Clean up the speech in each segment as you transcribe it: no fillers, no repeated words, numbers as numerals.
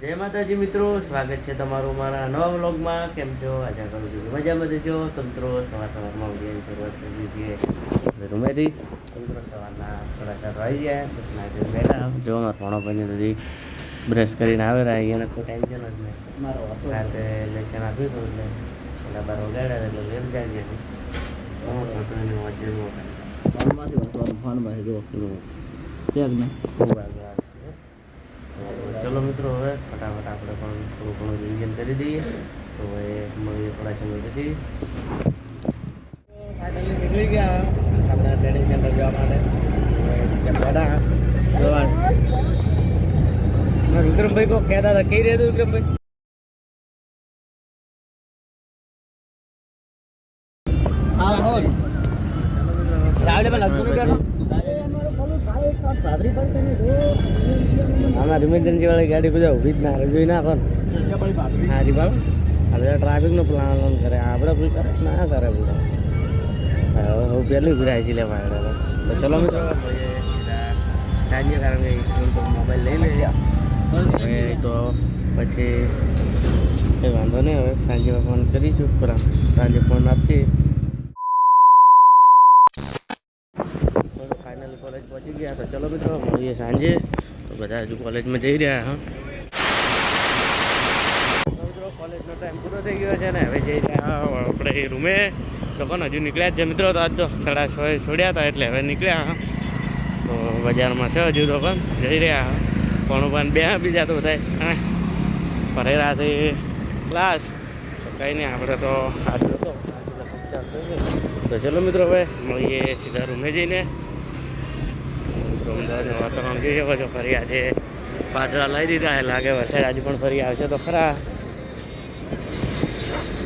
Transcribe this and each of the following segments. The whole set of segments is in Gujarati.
જય માતાજી મિત્રો, સ્વાગત છે તમારું મારા નવા વ્લોગમાં. કેમ છો? આશા કરું છું મજામાં જશો. તો મિત્રો સવારમાં ઉઠીને શરૂઆત કરી છીએ રૂમેથી. મિત્રો સવારના 4:30 વાગી ગયા. બસ નાજે બેઠા જો મારા ભણો બધી બ્રશ કરીને આવે રહ્યા. એને કોઈ ટેન્શન જ નહીં. મારો રાતે લેશન આપ્યું હતું એટલે પેલા બાર વગાડ્યા એટલે વેમ જાગી હતી. ફોનમાંથી જો ક્યાંક ને ખૂબ આગળ આવે. ચલો મિત્રો, હવે ફટાફટ આપણે પણ થોડું ઘણું રિવિઝન કરી દઈએ. તો હવે મળીએ થોડા સમય પછી. ફાઇનલી નીકળી ગયા આપણે ટ્રેનિંગ સેન્ટર જવા માટે. વિક્રમભાઈ કો કહેતા હતા, કઈ રહ્યું વિક્રમભાઈ? હા હો રાવલે પણ લગતું નહીં બેઠો. આમાં ઇમરજન્સી વાળી ગાડી બધા ઊભી જ ના જોઈ ના પણ હા રીબાળ આ બધા ટ્રાફિકનો પ્લાન કરે. આપણે કોઈ કરે ના કરે બધા. હું પહેલું ઉભી રહી છે લેવા. તો ચલો મિત્રો સાંજે કારણ કે મોબાઈલ લઈ લઈએ હવે તો પછી કંઈ વાંધો નહીં. હવે સાંજે ફોન કરીશું, પણ સાંજે ફોન આપશે. ફાઇનલી કોલેજ પહોંચી ગયા. તો ચલો મિત્રો મળીએ સાંજે. તો બધા હજુ કોલેજમાં જઈ રહ્યા. હા મિત્રો કોલેજનો ટાઈમ પૂરો થઈ ગયો છે ને હવે જઈ રહ્યા આપણે રૂમે. તો પણ હજુ નીકળ્યા જ છે મિત્રો. તો આજ તો 6:30 છોડ્યા હતા એટલે હવે નીકળ્યા. તો બજારમાં છે હજુ તો પણ જઈ રહ્યા. પણ બે બીજા તો બધા ભરેલા છે ક્લાસ. તો કંઈ નહીં, આપણે તો આજ તો ચલો મિત્રો હવે મળીએ સીધા રૂમે જઈને. અમદાવાદનું વાતાવરણ જોઈ શકો છો. ફરી આજે પાટરા લાવી દીધા. લાગે વરસાદ આજે પણ ફરી આવશે તો ખરા.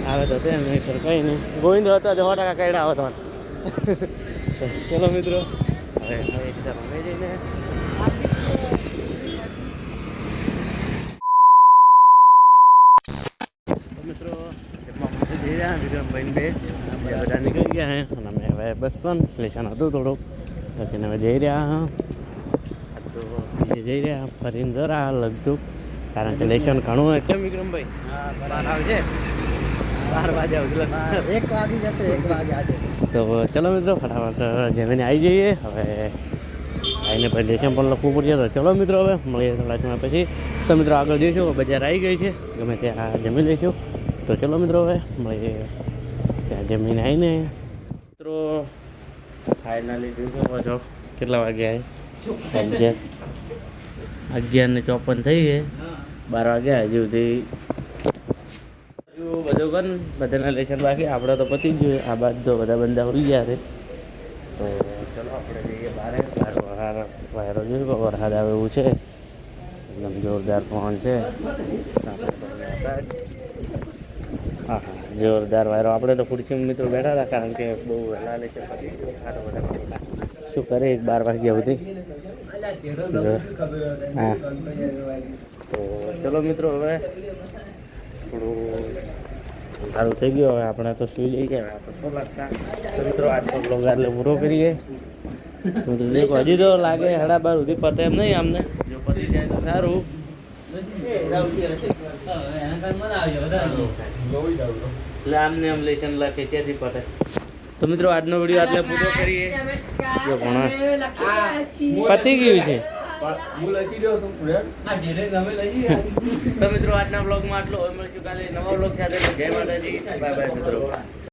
આવે તો તેમ નહીં સર કંઈ નહીં. ગોવિંદ હતો 100% કઈડા આવતો. ચલો મિત્રો હવે સીધા રૂમે જઈને મિત્રો જઈ રહ્યા. વિક્રમભાઈ બે બધા નીકળી ગયા હે અને અમે હવે બસ પણ લેશન હતું થોડુંક પછી હવે જઈ રહ્યા. તો જઈ રહ્યા ફરીને જરા લગતું કારણ કે લેશન ઘણું હોય. કેમ વિક્રમભાઈ? આવશે 12 વાગે આવશે. 1 વાગી જશે. 1 વાગે આજે. તો ચલો મિત્રો ફટાફટ જમીને આવી જઈએ. હવે આવીને પછી લેશન પણ લખવું પડશે. તો ચલો મિત્રો હવે મળીએ થોડા સમય પછી. તો મિત્રો આગળ જઈશું. બજાર આવી ગઈ છે, ગમે ત્યાં જમી લઈશું. તો ચલો મિત્રો હવે મળીએ ત્યાં જમીને આવીને. મિત્રો ફાઇનલી જોઈ શકો છો કેટલા વાગ્યા આવે? 11:54 થઈ ગઈ. 12 વાગ્યા હજુ સુધી બધું પણ બધાના લેશન બાકી. આપણે તો પતી જ જોઈએ. આ બાદ તો બધા બંદા ઉડી ગયા છે. તો ચલો આપણે જઈએ બહાર. વાયરો જોયું વરસાદ આવે એવું છે. એકદમ જોરદાર પવન છે. હા જોરદાર વાયરો. આપણે તો ખુરશીમાં મિત્રો બેઠા હતા કારણ કે બહુ વહેલા લેશન પતી ગયું. શું કરે 12 વાગ્યા સુધી. હા તો ચલો મિત્રો હવે થોડું સારું થઈ ગયું. હવે આપણે તો સુઈ જઈ ગયા. આપણે શું લાગતા. તો મિત્રો આજનો બ્લોગ એટલે પૂરો કરીએ. હજી તો લાગે 12:30 સુધી પતે એમ નહીં. આમને જો પતી જાય તો સારું. એટલે આમને આમ લેશન લખે ત્યાંથી પતે. તો મિત્રો આજનો વિડીયો આટલે પૂરો કરીએ. જો ઘણા પતી ગયું છે. તો મિત્રો આજના બ્લોગમાં આટલો. હવે મળશું કાલે નવા બ્લોગ સાથે. જય માતાજી, બાય બાય મિત્રો.